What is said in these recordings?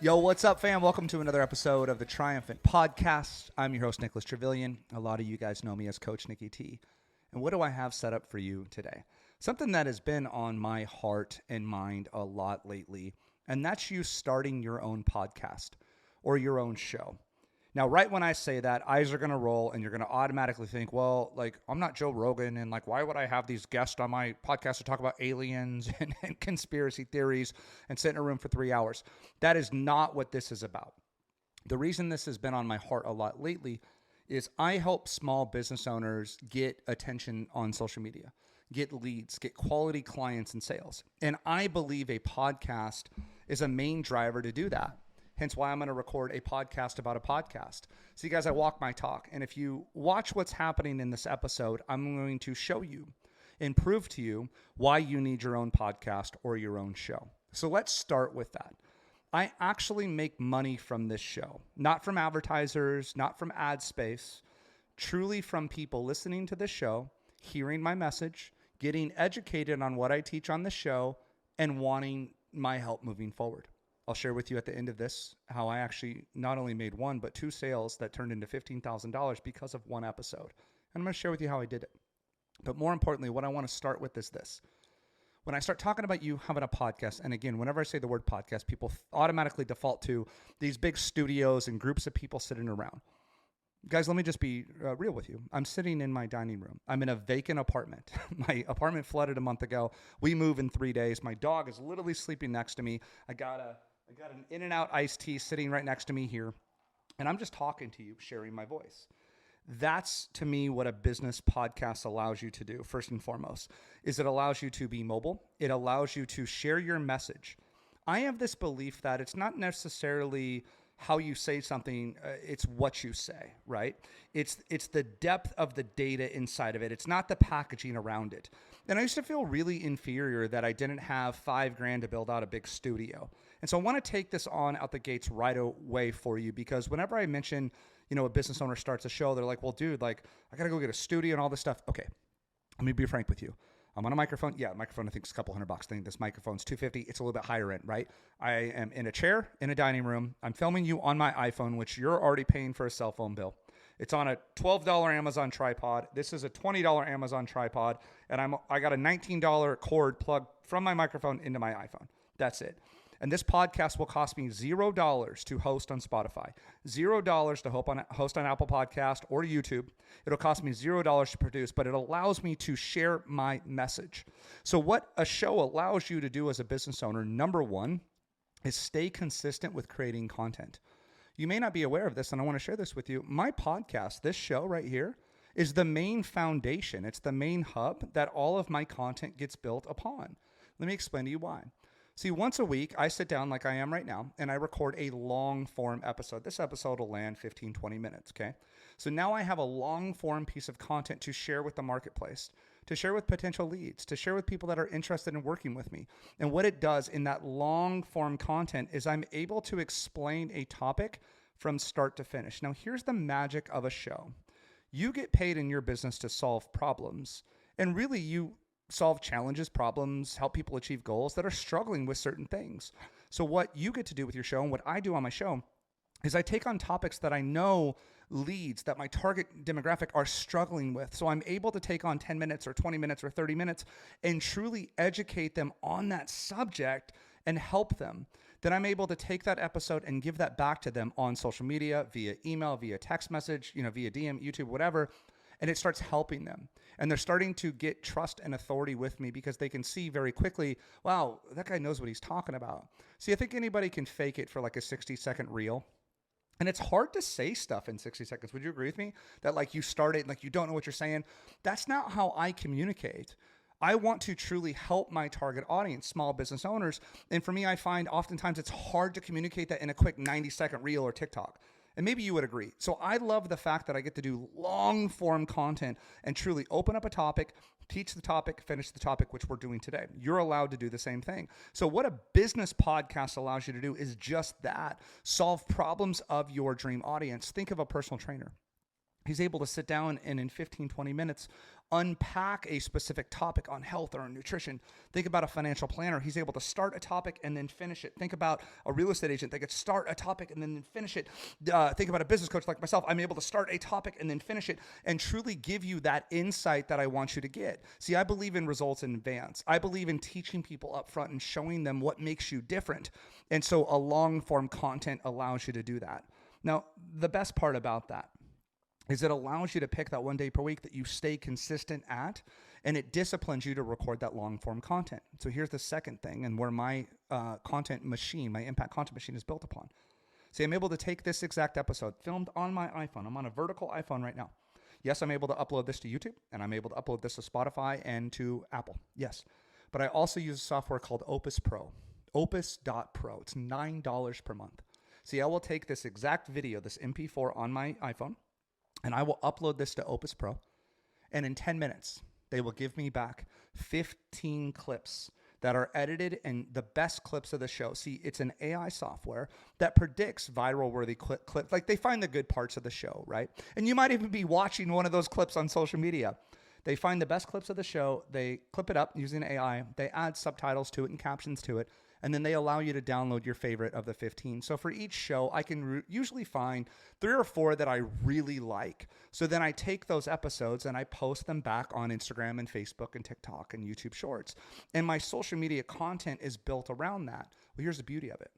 Yo, what's up, fam? Welcome to another episode of the Triumphant Podcast. I'm your host, Nicholas Trevelyan. A lot of you guys know me as Coach Nicky T. And what do I have set up for you today? Something that has been on my heart and mind a lot lately, and that's you starting your own podcast or your own show. Now, right when I say that, eyes are going to roll and you're going to automatically think, well, like, I'm not Joe Rogan, and like, why would I have these guests on my podcast to talk about aliens and conspiracy theories and sit in a room for 3 hours? That is not what this is about. The reason this has been on my heart a lot lately is I help small business owners get attention on social media, get leads, get quality clients and sales. And I believe a podcast is a main driver to do that. Hence why I'm going to record a podcast about a podcast. So you guys, I walk my talk. And if you watch what's happening in this episode, I'm going to show you and prove to you why you need your own podcast or your own show. So let's start with that. I actually make money from this show, not from advertisers, not from ad space, truly from people listening to this show, hearing my message, getting educated on what I teach on the show, and wanting my help moving forward. I'll share with you at the end of this how I actually not only made one, but 2 sales that turned into $15,000 because of one episode. And I'm going to share with you how I did it. But more importantly, what I want to start with is this. When I start talking about you having a podcast, and again, whenever I say the word podcast, people automatically default to these big studios and groups of people sitting around. Guys, let me just be real with you. I'm sitting in my dining room. I'm in a vacant apartment. My apartment flooded a month ago. We move in 3 days. My dog is literally sleeping next to me. I got an In-N-Out iced tea sitting right next to me here, and I'm just talking to you, sharing my voice. That's, to me, what a business podcast allows you to do, first and foremost, is it allows you to be mobile. It allows you to share your message. I have this belief that it's not necessarily how you say something, it's what you say, right? It's the depth of the data inside of it. It's not the packaging around it. And I used to feel really inferior that I didn't have $5,000 to build out a big studio. And so I want to take this on out the gates right away for you, because whenever I mention, a business owner starts a show, they're like, well, dude, like, I got to go get a studio and all this stuff. Okay, let me be frank with you. I'm on a microphone. Yeah, microphone, I think it's a couple $100. I think this microphone's $250. It's a little bit higher end, right? I am in a chair in a dining room. I'm filming you on my iPhone, which you're already paying for a cell phone bill. It's on a $12 Amazon tripod. This is a $20 Amazon tripod. And I got a $19 cord plugged from my microphone into my iPhone. That's it. And this podcast will cost me $0 to host on Spotify, $0 to host on Apple Podcast or YouTube. It'll cost me $0 to produce, but it allows me to share my message. So what a show allows you to do as a business owner, number one, is stay consistent with creating content. You may not be aware of this, and I want to share this with you. My podcast, this show right here, is the main foundation. It's the main hub that all of my content gets built upon. Let me explain to you why. See, once a week, I sit down like I am right now, and I record a long-form episode. This episode will land 15, 20 minutes, okay? So now I have a long-form piece of content to share with the marketplace, to share with potential leads, to share with people that are interested in working with me. And what it does in that long-form content is I'm able to explain a topic from start to finish. Now, here's the magic of a show. You get paid in your business to solve problems, and really you solve challenges, problems, help people achieve goals that are struggling with certain things. So what you get to do with your show, and what I do on my show, is I take on topics that I know leads, that my target demographic are struggling with. So I'm able to take on 10 minutes or 20 minutes or 30 minutes and truly educate them on that subject and help them. Then I'm able to take that episode and give that back to them on social media, via email, via text message, via DM, YouTube, whatever. And it starts helping them. And they're starting to get trust and authority with me because they can see very quickly, wow, that guy knows what he's talking about. See, I think anybody can fake it for like a 60-second reel. And it's hard to say stuff in 60 seconds. Would you agree with me? That like you start it and like you don't know what you're saying. That's not how I communicate. I want to truly help my target audience, small business owners. And for me, I find oftentimes it's hard to communicate that in a quick 90-second reel or TikTok. And maybe you would agree. So I love the fact that I get to do long form content and truly open up a topic, teach the topic, finish the topic, which we're doing today. You're allowed to do the same thing. So what a business podcast allows you to do is just that. Solve problems of your dream audience. Think of a personal trainer. He's able to sit down and in 15, 20 minutes, unpack a specific topic on health or on nutrition. Think about a financial planner. He's able to start a topic and then finish it. Think about a real estate agent. They could start a topic and then finish it. Think about a business coach like myself. I'm able to start a topic and then finish it and truly give you that insight that I want you to get. See, I believe in results in advance. I believe in teaching people up front and showing them what makes you different. And so a long form content allows you to do that. Now, the best part about that is it allows you to pick that one day per week that you stay consistent at, and it disciplines you to record that long form content. So here's the second thing, and where my content machine, my impact content machine is built upon. See, I'm able to take this exact episode filmed on my iPhone. I'm on a vertical iPhone right now. Yes, I'm able to upload this to YouTube, and I'm able to upload this to Spotify and to Apple. Yes. But I also use a software called Opus Pro, opus.pro. It's $9 per month. See, I will take this exact video, this MP4 on my iPhone, and I will upload this to Opus Pro. And in 10 minutes, they will give me back 15 clips that are edited and the best clips of the show. See, it's an AI software that predicts viral worthy clips. Like they find the good parts of the show, right? And you might even be watching one of those clips on social media. They find the best clips of the show. They clip it up using AI. They add subtitles to it and captions to it. And then they allow you to download your favorite of the 15. So for each show, I can usually find 3 or 4 that I really like. So then I take those episodes and I post them back on Instagram and Facebook and TikTok and YouTube Shorts. And my social media content is built around that. Well, here's the beauty of it.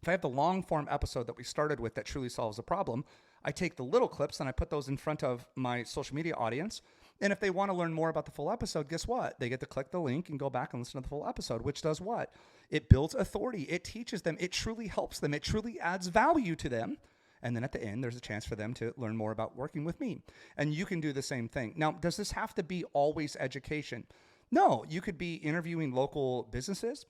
If I have the long form episode that we started with that truly solves a problem, I take the little clips and I put those in front of my social media audience. And if they want to learn more about the full episode, guess what? They get to click the link and go back and listen to the full episode, which does what? It builds authority. It teaches them. It truly helps them. It truly adds value to them. And then at the end, there's a chance for them to learn more about working with me. And you can do the same thing. Now, does this have to be always education? No, you could be interviewing local businesses,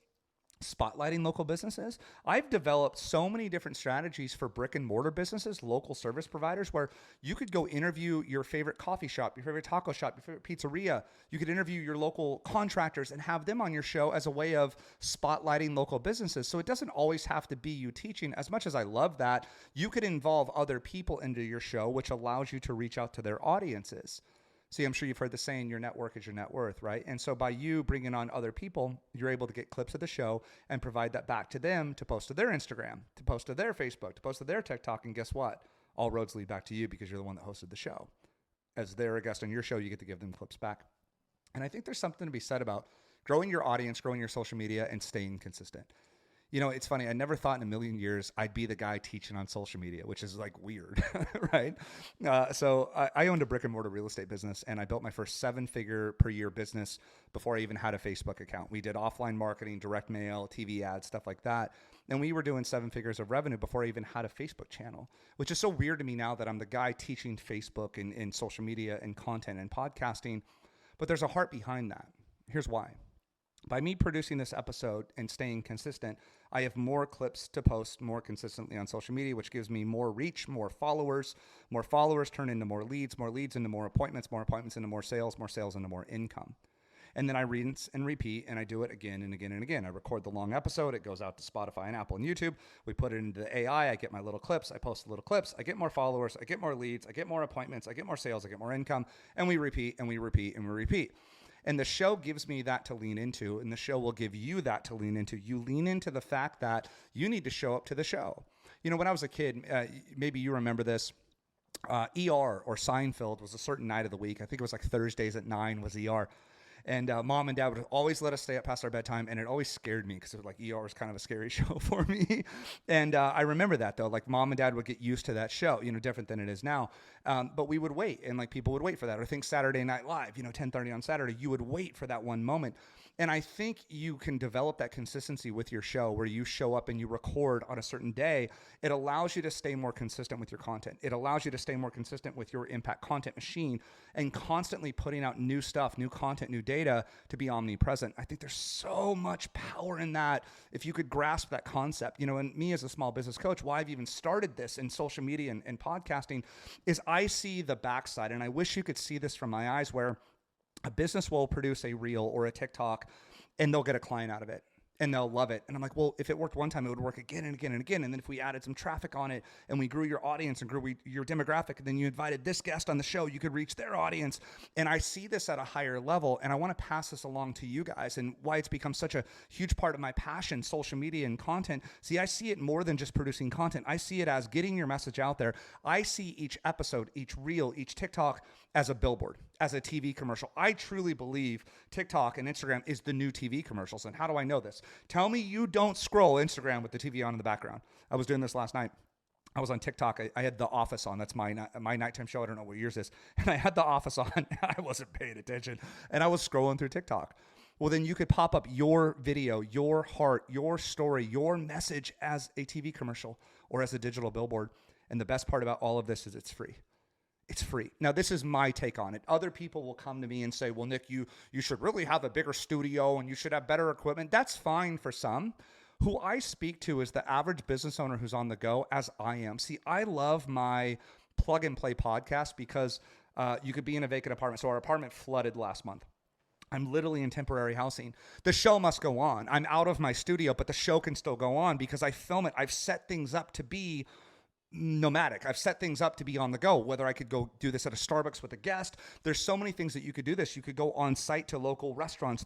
spotlighting local businesses. I've developed so many different strategies for brick and mortar businesses, local service providers, where you could go interview your favorite coffee shop, your favorite taco shop, your favorite pizzeria. You could interview your local contractors and have them on your show as a way of spotlighting local businesses. So it doesn't always have to be you teaching. As much as I love that, you could involve other people into your show, which allows you to reach out to their audiences. See, I'm sure you've heard the saying, your network is your net worth, right? And so by you bringing on other people, you're able to get clips of the show and provide that back to them to post to their Instagram, to post to their Facebook, to post to their TikTok. And guess what? All roads lead back to you because you're the one that hosted the show. As they're a guest on your show, you get to give them clips back. And I think there's something to be said about growing your audience, growing your social media, and staying consistent. You know, it's funny. I never thought in a million years I'd be the guy teaching on social media, which is like weird, right? So I owned a brick and mortar real estate business, and I built my first 7-figure per year business before I even had a Facebook account. We did offline marketing, direct mail, TV ads, stuff like that. And we were doing 7 figures of revenue before I even had a Facebook channel, which is so weird to me now that I'm the guy teaching Facebook and social media and content and podcasting. But there's a heart behind that. Here's why. By me producing this episode and staying consistent, I have more clips to post more consistently on social media, which gives me more reach, more followers. More followers turn into more leads into more appointments into more sales into more income. And then I rinse and repeat, and I do it again and again and again. I record the long episode. It goes out to Spotify and Apple and YouTube. We put it into the AI. I get my little clips. I post the little clips. I get more followers. I get more leads. I get more appointments. I get more sales. I get more income. And we repeat and we repeat and we repeat. And the show gives me that to lean into, and the show will give you that to lean into. You lean into the fact that you need to show up to the show. You know, when I was a kid, maybe you remember this, ER or Seinfeld was a certain night of the week. I think it was like Thursdays at 9 was ER. And mom and dad would always let us stay up past our bedtime, and it always scared me because it was like ER was kind of a scary show for me. And I remember that though, like mom and dad would get used to that show, you know, different than it is now. But we would wait, and like people would wait for that. Or think Saturday Night Live, you know, 10:30 on Saturday, you would wait for that one moment. And I think you can develop that consistency with your show where you show up and you record on a certain day. It allows you to stay more consistent with your content. It allows you to stay more consistent with your impact content machine and constantly putting out new stuff, new content, new data to be omnipresent. I think there's so much power in that if you could grasp that concept. You know, and me as a small business coach, why I've even started this in social media and podcasting is I see the backside, and I wish you could see this from my eyes, where a business will produce a reel or a TikTok and they'll get a client out of it. and they'll love it. And I'm like, well, if it worked one time, it would work again and again and again. And then if we added some traffic on it and we grew your audience and grew your demographic, and then you invited this guest on the show, you could reach their audience. And I see this at a higher level, and I want to pass this along to you guys, and why it's become such a huge part of my passion, social media and content. See, I see it more than just producing content. I see it as getting your message out there. I see each episode, each reel, each TikTok as a billboard, as a TV commercial. I truly believe TikTok and Instagram is the new TV commercials. And how do I know this? Tell me you don't scroll Instagram with the TV on in the background. I was doing this last night. I was on TikTok. I had The Office on. That's my nighttime show. I don't know what yours is. And I had The Office on. I wasn't paying attention. And I was scrolling through TikTok. Well, then you could pop up your video, your heart, your story, your message as a TV commercial or as a digital billboard. And the best part about all of this is it's free. It's free. Now, this is my take on it. Other people will come to me and say, well, Nick, you should really have a bigger studio and you should have better equipment. That's fine for some. Who I speak to is the average business owner who's on the go, as I am. See, I love my plug and play podcast because you could be in a vacant apartment. So our apartment flooded last month. I'm literally in temporary housing. The show must go on. I'm out of my studio, but the show can still go on because I film it. I've set things up to be nomadic. I've set things up to be on the go, whether I could go do this at a Starbucks with a guest. There's so many things that you could do this. You could go on site to local restaurants.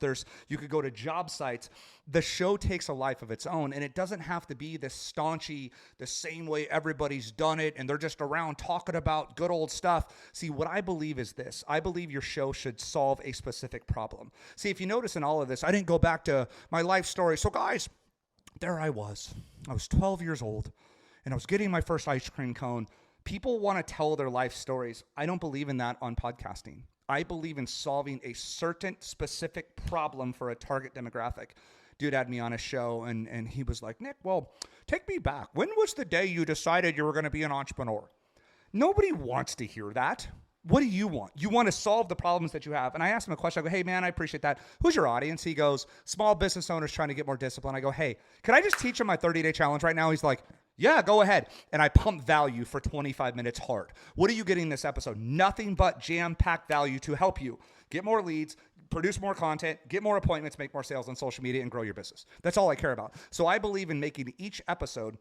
You could go to job sites. The show takes a life of its own, and it doesn't have to be this staunchy, the same way everybody's done it, and they're just around talking about good old stuff. See, what I believe is this. I believe your show should solve a specific problem. See, if you notice in all of this, I didn't go back to my life story. So guys, there I was 12 years old. And I was getting my first ice cream cone. People want to tell their life stories. I don't believe in that on podcasting. I believe in solving a certain specific problem for a target demographic. Dude had me on a show and he was like, Nick, well, take me back. When was the day you decided you were going to be an entrepreneur? Nobody wants to hear that. What do you want? You want to solve the problems that you have. And I asked him a question. I go, hey, man, I appreciate that. Who's your audience? He goes, small business owners trying to get more discipline. I go, hey, can I just teach him my 30-day challenge right now? He's like, yeah, go ahead. And I pump value for 25 minutes hard. What are you getting this episode? Nothing but jam-packed value to help you get more leads, produce more content, get more appointments, make more sales on social media, and grow your business. That's all I care about. So I believe in making each episode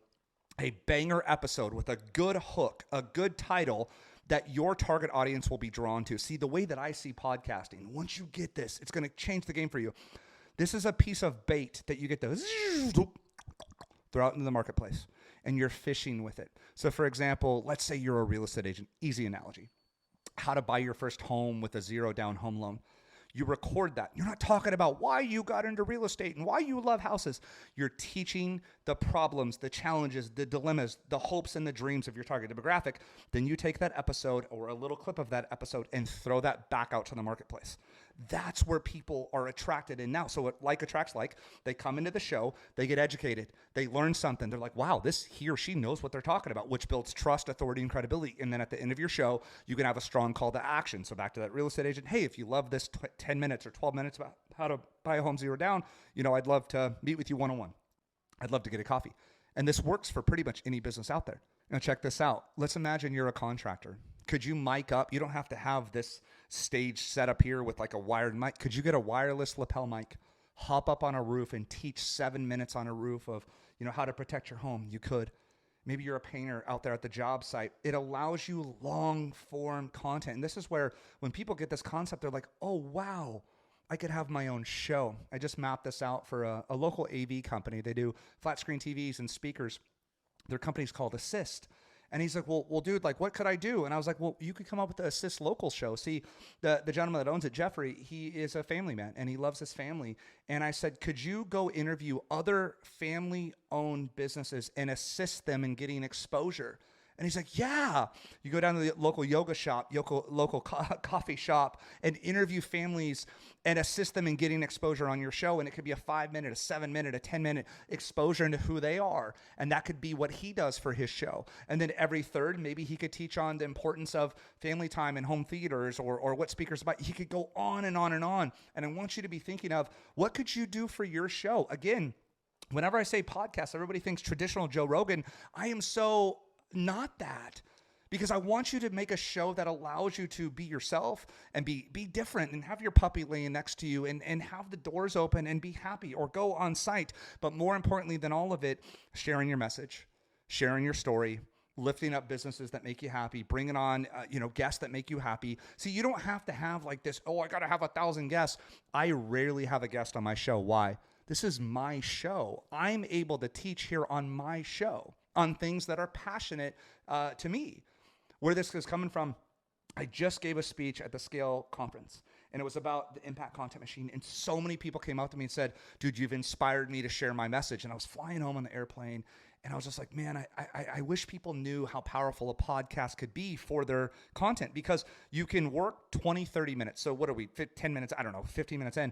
a banger episode with a good hook, a good title that your target audience will be drawn to. See, the way that I see podcasting, once you get this, it's going to change the game for you. This is a piece of bait that you get to throw out into the marketplace, and you're fishing with it. So for example, let's say you're a real estate agent. Easy analogy. How to buy your first home with a 0-down home loan. You record that. You're not talking about why you got into real estate and why you love houses. You're teaching the problems, the challenges, the dilemmas, the hopes and the dreams of your target demographic. Then you take that episode or a little clip of that episode and throw that back out to the marketplace. That's where people are attracted in now. So what like attracts like. They come into the show, they get educated, they learn something. They're like, wow, he or she knows what they're talking about, which builds trust, authority, and credibility. And then at the end of your show, you can have a strong call to action. So back to that real estate agent, hey, if you love this 10 minutes or 12 minutes about how to buy a home 0 down, I'd love to meet with you one-on-one. I'd love to get a coffee. And this works for pretty much any business out there. Now check this out. Let's imagine you're a contractor. Could you mic up? You don't have to have this stage set up here with like a wired mic. Could you get a wireless lapel mic, hop up on a roof and teach 7 minutes on a roof of, how to protect your home? You could. Maybe you're a painter out there at the job site. It allows you long form content. And this is where when people get this concept, they're like, oh, wow, I could have my own show. I just mapped this out for a local AV company. They do flat screen TVs and speakers. Their company's called Assist. And he's like, well, dude, like, what could I do? And I was like, well, you could come up with the Assist Local show. See, the gentleman that owns it, Jeffrey, he is a family man, and he loves his family. And I said, could you go interview other family-owned businesses and assist them in getting exposure? And he's like, yeah. You go down to the local yoga shop, local coffee shop, and interview families and assist them in getting exposure on your show. And it could be a 5-minute, a 7-minute, a 10-minute exposure into who they are. And that could be what he does for his show. And then every third, maybe he could teach on the importance of family time and home theaters or what speakers about. He could go on and on and on. And I want you to be thinking of, what could you do for your show? Again, whenever I say podcast, everybody thinks traditional Joe Rogan. I am so not that, because I want you to make a show that allows you to be yourself and be different and have your puppy laying next to you and have the doors open and be happy or go on site. But more importantly than all of it, sharing your message, sharing your story, lifting up businesses that make you happy, bringing on, guests that make you happy. See, you don't have to have like this, I got to have 1,000 guests. I rarely have a guest on my show. Why? This is my show. I'm able to teach here on my show on things that are passionate to me. Where this is coming from, I just gave a speech at the Scale conference, and it was about the Impact Content Machine, and so many people came up to me and said, dude, you've inspired me to share my message. And I was flying home on the airplane, and I was just like, man, I wish people knew how powerful a podcast could be for their content, because you can work 20, 30 minutes. So what are we, 10 minutes, 15 minutes in.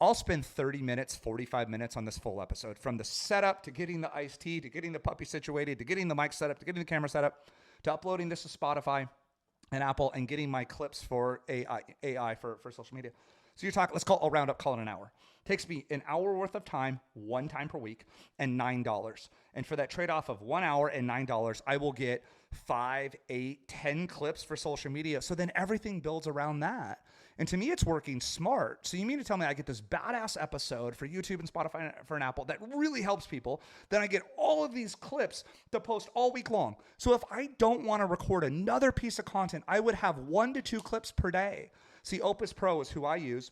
I'll spend 30 minutes, 45 minutes on this full episode, from the setup to getting the iced tea, to getting the puppy situated, to getting the mic set up, to getting the camera set up, to uploading this to Spotify and Apple, and getting my clips for AI for social media. So you're talking, I'll round up, call it an hour. Takes me an hour worth of time, one time per week, and $9. And for that trade-off of 1 hour and $9, I will get 5, 8, 10 clips for social media. So then everything builds around that. And to me, it's working smart. So you mean to tell me I get this badass episode for YouTube and Spotify for an Apple that really helps people. Then I get all of these clips to post all week long. So if I don't want to record another piece of content, I would have 1 to 2 clips per day. See, Opus Pro is who I use.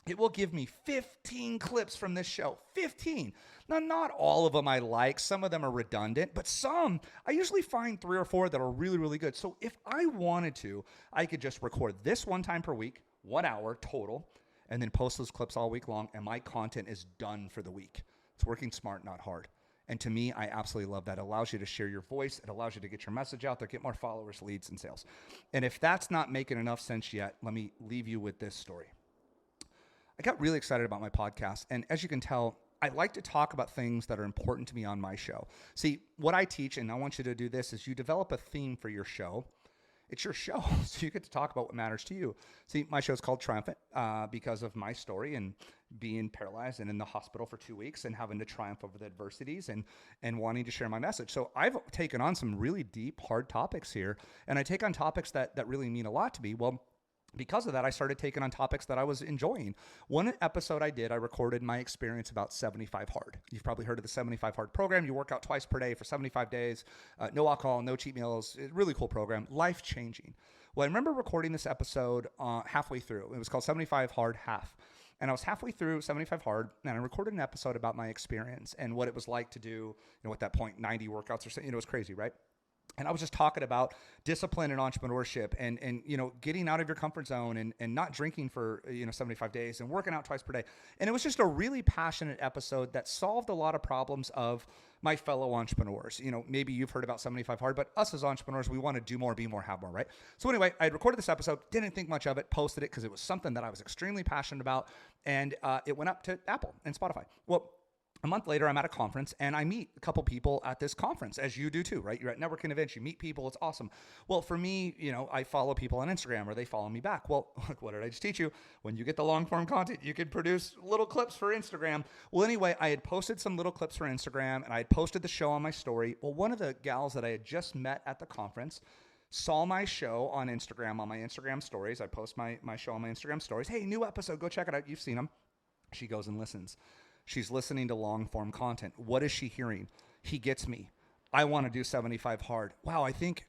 It will give me 15 clips from this show. 15. Now, not all of them I like. Some of them are redundant, but some, I usually find 3 or 4 that are really, really good. So if I wanted to, I could just record this one time per week, 1 hour total, and then post those clips all week long, and my content is done for the week. It's working smart, not hard. And to me, I absolutely love that. It allows you to share your voice. It allows you to get your message out there, get more followers, leads, and sales. And if that's not making enough sense yet, let me leave you with this story. I got really excited about my podcast, and as you can tell, I like to talk about things that are important to me on my show. See, what I teach, and I want you to do this, is you develop a theme for your show. It's your show, so you get to talk about what matters to you. See, my show is called Triumphant because of my story and being paralyzed and in the hospital for 2 weeks and having to triumph over the adversities and wanting to share my message. So I've taken on some really deep, hard topics here, and I take on topics that really mean a lot to me. Well, because of that, I started taking on topics that I was enjoying. One episode I recorded my experience about 75 Hard. You've probably heard of the 75 Hard program. You work out twice per day for 75 days, no alcohol, no cheat meals. Really cool program, life-changing. Well, I remember recording this episode halfway through. It was called 75 Hard Half. And I was halfway through 75 Hard, and I recorded an episode about my experience and what it was like to do, at that point, 90 workouts or something. It was crazy, right? And I was just talking about discipline and entrepreneurship and getting out of your comfort zone and not drinking for 75 days and working out twice per day. And it was just a really passionate episode that solved a lot of problems of my fellow entrepreneurs. Maybe you've heard about 75 Hard, but us as entrepreneurs, we want to do more, be more, have more, right? So anyway, I had recorded this episode, didn't think much of it, posted it because it was something that I was extremely passionate about, and it went up to Apple and Spotify. Well, a month later, I'm at a conference, and I meet a couple people at this conference, as you do too, right? You're at networking events, you meet people, it's awesome. Well, for me, I follow people on Instagram, or they follow me back. Well, what did I just teach you? When you get the long-form content, you can produce little clips for Instagram. Well, anyway, I had posted some little clips for Instagram, and I had posted the show on my story. Well, one of the gals that I had just met at the conference saw my show on Instagram, on my Instagram stories. I post my show on my Instagram stories. Hey, new episode, go check it out. You've seen them. She goes and listens. She's listening to long-form content. What is she hearing? He gets me. I want to do 75 Hard. Wow, I think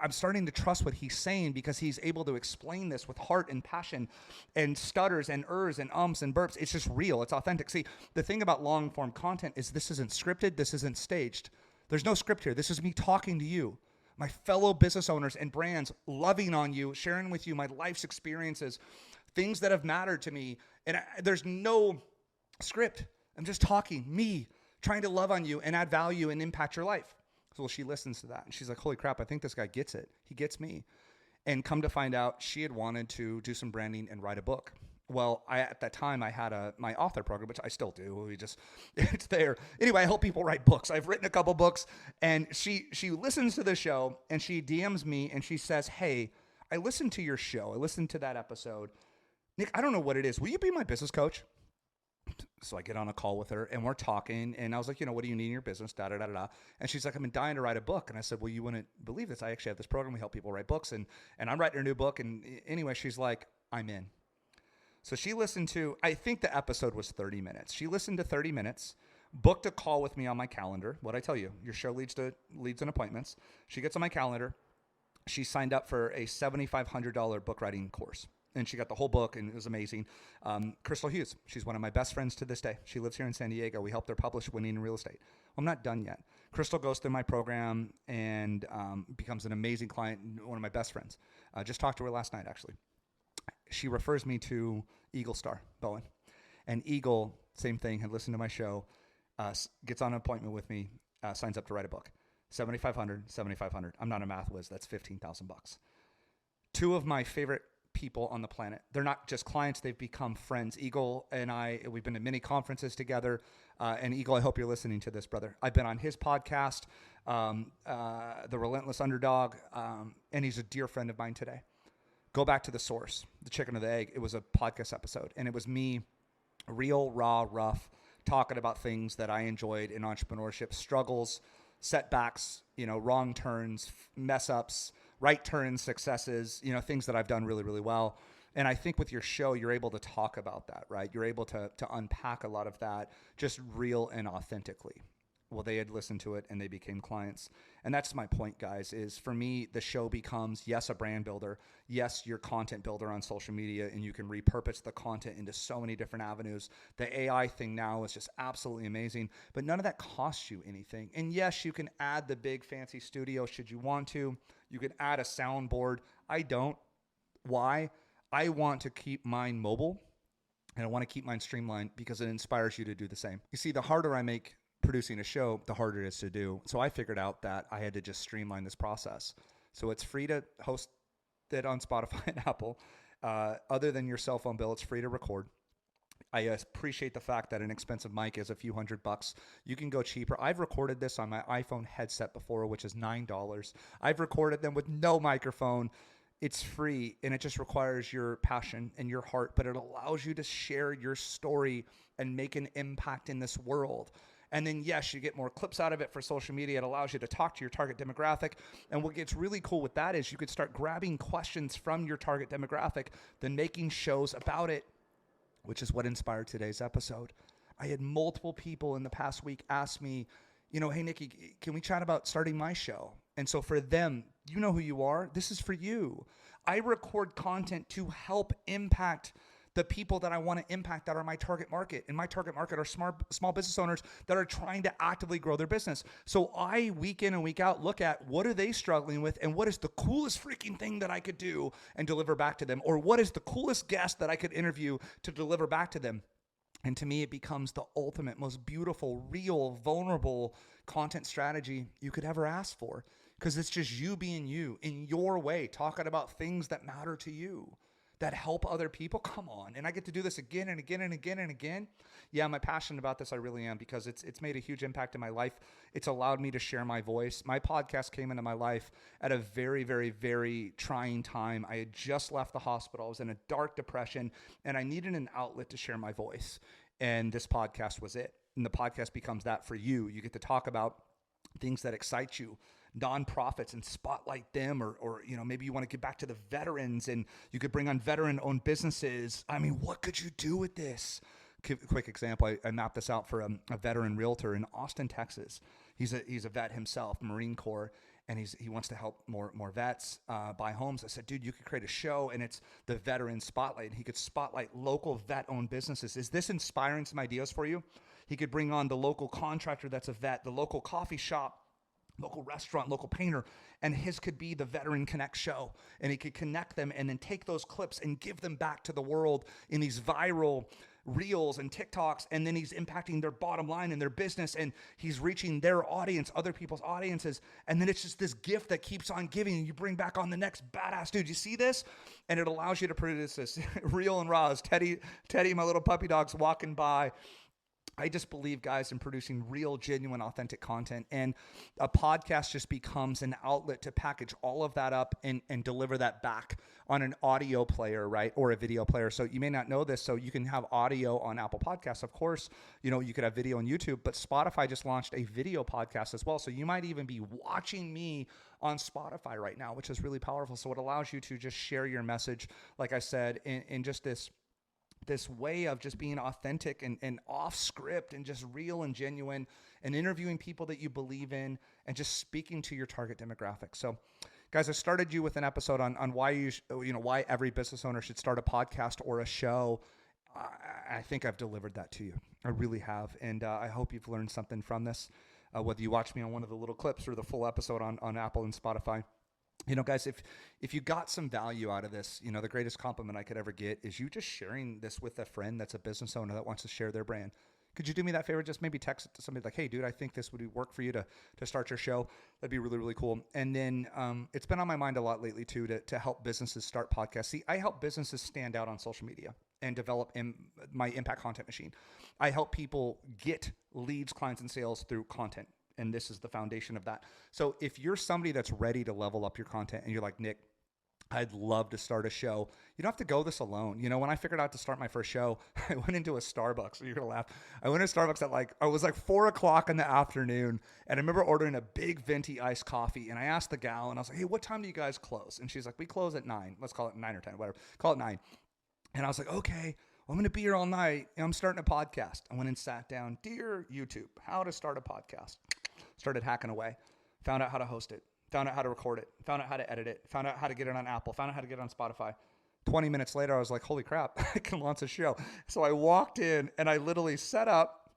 I'm starting to trust what he's saying because he's able to explain this with heart and passion and stutters and ers and ums and burps. It's just real. It's authentic. See, the thing about long-form content is this isn't scripted. This isn't staged. There's no script here. This is me talking to you, my fellow business owners and brands, loving on you, sharing with you my life's experiences, things that have mattered to me. And there's no script. I'm just talking, me, trying to love on you and add value and impact your life. So she listens to that and she's like, holy crap, I think this guy gets it. He gets me. And come to find out, she had wanted to do some branding and write a book. Well, at that time I had my author program, which I still do. It's there. Anyway, I help people write books. I've written a couple books, and she listens to the show and she DMs me and she says, hey, I listened to your show. I listened to that episode. Nick, I don't know what it is. Will you be my business coach? So I get on a call with her and we're talking, and I was like, what do you need in your business? Da, da, da, da, da. And she's like, I've been dying to write a book. And I said, well, you wouldn't believe this. I actually have this program. We help people write books, and I'm writing a new book. And anyway, she's like, I'm in. So she listened to, I think the episode was 30 minutes. She listened to 30 minutes, booked a call with me on my calendar. What'd I tell you? Your show leads in appointments. She gets on my calendar. She signed up for a $7,500 book writing course. And she got the whole book, and it was amazing. Crystal Hughes, she's one of my best friends to this day. She lives here in San Diego. We helped her publish Winning in Real Estate. Well, I'm not done yet. Crystal goes through my program and becomes an amazing client, one of my best friends. Just talked to her last night, actually. She refers me to Eagle Star, Bowen. And Eagle, same thing, had listened to my show, gets on an appointment with me, signs up to write a book. $7,500. I'm not a math whiz. That's $15,000. Two of my favorite people on the planet. They're not just clients, they've become friends. Eagle and I, we've been to many conferences together. And Eagle, I hope you're listening to this, brother. I've been on his podcast, The Relentless Underdog, and he's a dear friend of mine today. Go back to the source, the chicken or the egg. It was a podcast episode, and it was me, real, raw, rough, talking about things that I enjoyed in entrepreneurship, struggles, setbacks, wrong turns, mess ups, right turns, successes, things that I've done really, really well. And I think with your show, you're able to talk about that, right? You're able to unpack a lot of that just real and authentically. Well, they had listened to it and they became clients. And that's my point, guys, is for me, the show becomes, yes, a brand builder. Yes, your content builder on social media, and you can repurpose the content into so many different avenues. The AI thing now is just absolutely amazing, but none of that costs you anything. And yes, you can add the big fancy studio should you want to. You can add a soundboard. I don't. Why? I want to keep mine mobile, and I want to keep mine streamlined because it inspires you to do the same. You see, the harder I make producing a show, the harder it is to do. So I figured out that I had to just streamline this process. So it's free to host it on Spotify and Apple. Other than your cell phone bill, it's free to record. I appreciate the fact that an expensive mic is a few $100. You can go cheaper. I've recorded this on my iPhone headset before, which is $9. I've recorded them with no microphone. It's free, and it just requires your passion and your heart, but it allows you to share your story and make an impact in this world. And then, yes, you get more clips out of it for social media. It allows you to talk to your target demographic. And what gets really cool with that is you could start grabbing questions from your target demographic, then making shows about it, which is what inspired today's episode. I had multiple people in the past week ask me, hey, Nikki, can we chat about starting my show? And so for them, you know who you are. This is for you. I record content to help impact the people that I want to impact that are my target market. And my target market are small business owners that are trying to actively grow their business. So I, week in and week out, look at what are they struggling with and what is the coolest freaking thing that I could do and deliver back to them, or what is the coolest guest that I could interview to deliver back to them. And to me, it becomes the ultimate, most beautiful, real, vulnerable content strategy you could ever ask for, because it's just you being you in your way, talking about things that matter to you, that help other people. Come on. And I get to do this again and again and again and again. Yeah, I'm passionate about this. I really am, because it's made a huge impact in my life. It's allowed me to share my voice. My podcast came into my life at a very, very, very trying time. I had just left the hospital. I was in a dark depression, and I needed an outlet to share my voice. And this podcast was it. And the podcast becomes that for you. You get to talk about things that excite you, nonprofits, and spotlight them, or maybe you want to get back to the veterans and you could bring on veteran-owned businesses. I mean, what could you do with this? Quick example, I mapped this out for a veteran realtor in Austin, Texas. He's a vet himself, Marine Corps, and he wants to help more vets buy homes. I said, dude, you could create a show, and it's the veteran spotlight, and he could spotlight local vet-owned businesses. Is this inspiring some ideas for you? He could bring on the local contractor that's a vet, the local coffee shop, local restaurant, local painter, and his could be the Veteran Connect show. And he could connect them and then take those clips and give them back to the world in these viral reels and TikToks. And then he's impacting their bottom line in their business, and he's reaching their audience, other people's audiences. And then it's just this gift that keeps on giving, and you bring back on the next badass dude. You see this? And it allows you to produce this real and raw. As Teddy, my little puppy dog's walking by, I just believe, guys, in producing real, genuine, authentic content. And a podcast just becomes an outlet to package all of that up and deliver that back on an audio player, right? Or a video player. So you may not know this. So you can have audio on Apple Podcasts. Of course, you could have video on YouTube, but Spotify just launched a video podcast as well. So you might even be watching me on Spotify right now, which is really powerful. So it allows you to just share your message, like I said, in just this way of just being authentic and off script and just real and genuine and interviewing people that you believe in and just speaking to your target demographic. So guys, I started you with an episode on why why every business owner should start a podcast or a show. I think I've delivered that to you. I really have. And I hope you've learned something from this, whether you watch me on one of the little clips or the full episode on Apple and Spotify. Guys, if you got some value out of this, the greatest compliment I could ever get is you just sharing this with a friend that's a business owner that wants to share their brand. Could you do me that favor? Just maybe text it to somebody like, hey, dude, I think this would work for you to start your show. That'd be really, really cool. And then it's been on my mind a lot lately, too, to help businesses start podcasts. See, I help businesses stand out on social media and develop my impact content machine. I help people get leads, clients, and sales through content. And this is the foundation of that. So if you're somebody that's ready to level up your content and you're like, Nick, I'd love to start a show. You don't have to go this alone. When I figured out to start my first show, I went into a Starbucks. You're going to laugh. I went to Starbucks it was like 4:00 in the afternoon. And I remember ordering a big venti iced coffee. And I asked the gal and I was like, hey, what time do you guys close? And she's like, we close at 9. Let's call it 9 or 10, whatever. Call it 9. And I was like, okay. I'm going to be here all night. And I'm starting a podcast. I went and sat down. Dear YouTube, how to start a podcast. Started hacking away. Found out how to host it. Found out how to record it. Found out how to edit it. Found out how to get it on Apple. Found out how to get it on Spotify. 20 minutes later, I was like, holy crap, I can launch a show. So I walked in and I literally set up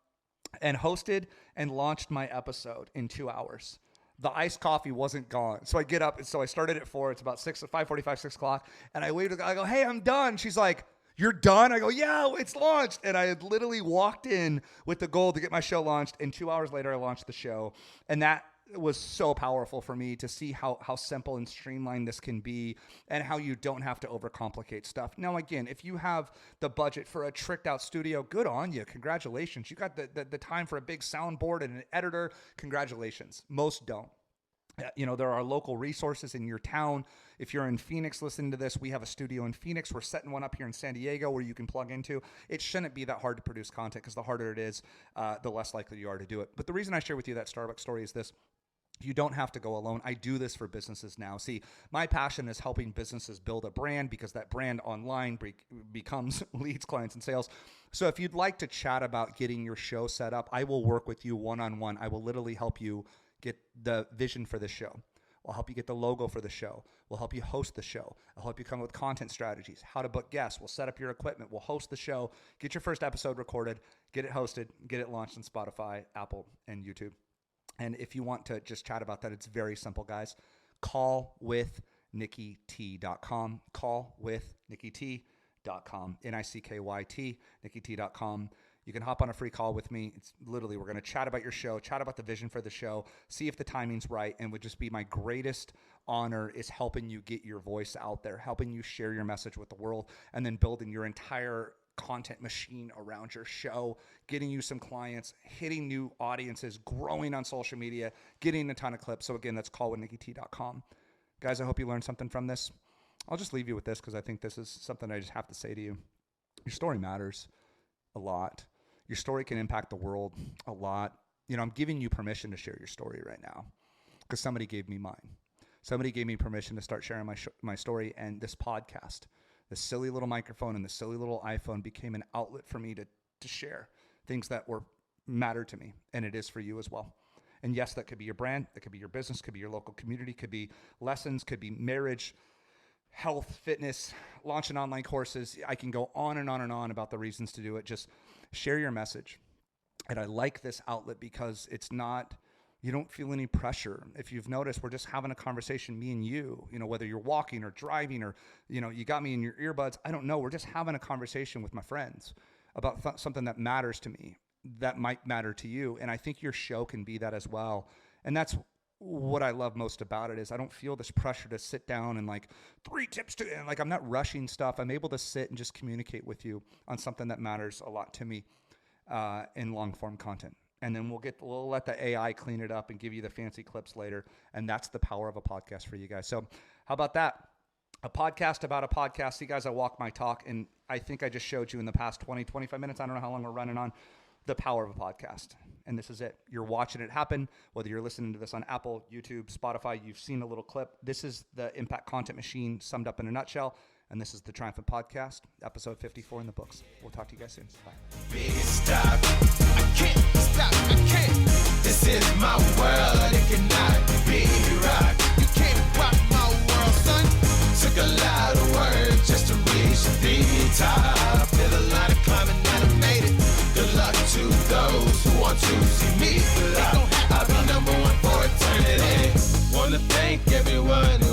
and hosted and launched my episode in 2 hours. The iced coffee wasn't gone. So I get up. So I started at 4. It's about 5:45, 6 o'clock. And I waited. I go, hey, I'm done. She's like, you're done? I go, yeah, it's launched. And I had literally walked in with the goal to get my show launched. And 2 hours later, I launched the show. And that was so powerful for me to see how simple and streamlined this can be and how you don't have to overcomplicate stuff. Now, again, if you have the budget for a tricked out studio, good on you. Congratulations. You got the time for a big soundboard and an editor. Congratulations. Most don't. There are local resources in your town. If you're in Phoenix listening to this, we have a studio in Phoenix. We're setting one up here in San Diego where you can plug into. It shouldn't be that hard to produce content because the harder it is, the less likely you are to do it. But the reason I share with you that Starbucks story is this. You don't have to go alone. I do this for businesses now. See, my passion is helping businesses build a brand because that brand online becomes leads, clients, and sales. So if you'd like to chat about getting your show set up, I will work with you one-on-one. I will literally help you get the vision for the show. We'll help you get the logo for the show. We'll help you host the show. I'll help you come up with content strategies, how to book guests. We'll set up your equipment. We'll host the show, get your first episode recorded, get it hosted, get it launched on Spotify, Apple, and YouTube. And if you want to just chat about that, it's very simple, guys. Callwithnickyt.com. Callwithnickyt.com. NICKYT, NickyT.com. You can hop on a free call with me. It's literally, we're going to chat about your show, chat about the vision for the show, see if the timing's right, and would just be my greatest honor is helping you get your voice out there, helping you share your message with the world, and then building your entire content machine around your show, getting you some clients, hitting new audiences, growing on social media, getting a ton of clips. So again, that's callwithnickyt.com. Guys, I hope you learned something from this. I'll just leave you with this because I think this is something I just have to say to you. Your story matters a lot. Your story can impact the world a lot. I'm giving you permission to share your story right now because somebody gave me mine. Somebody gave me permission to start sharing my story, and this podcast, the silly little microphone and the silly little iPhone became an outlet for me to share things that matter to me, and it is for you as well. And yes, that could be your brand, that could be your business, could be your local community, could be lessons, could be marriage, health, fitness, launching online courses. I can go on and on and on about the reasons to do it. Just share your message. And I like this outlet because it's not, you don't feel any pressure. If you've noticed, we're just having a conversation, me and you, whether you're walking or driving or, you got me in your earbuds. I don't know. We're just having a conversation with my friends about something that matters to me, that might matter to you. And I think your show can be that as well. And that's what I love most about it is I don't feel this pressure to sit down and 3 tips and I'm not rushing stuff. I'm able to sit and just communicate with you on something that matters a lot to me. in long form content. And then we'll let the AI clean it up and give you the fancy clips later. And that's the power of a podcast for you guys. So how about that? A podcast about a podcast. See, guys, I walk my talk, and I think I just showed you in the past 20, 25 minutes. I don't know how long we're running on. The power of a podcast. And this is it. You're watching it happen, whether you're listening to this on Apple, YouTube, Spotify, you've seen a little clip. This is the Impact Content Machine summed up in a nutshell. And this is the Triumphant Podcast, episode 54 in the books. We'll talk to you guys soon. Bye. Stop. I can't stop. I can't. This is my world. It cannot be rocked. You can't rock my world, son. Took a lot of work just to reach the top. Did a lot of climbing and I made it. Good luck to those who want to see me fly. I'll be number one for eternity. Wanna thank everyone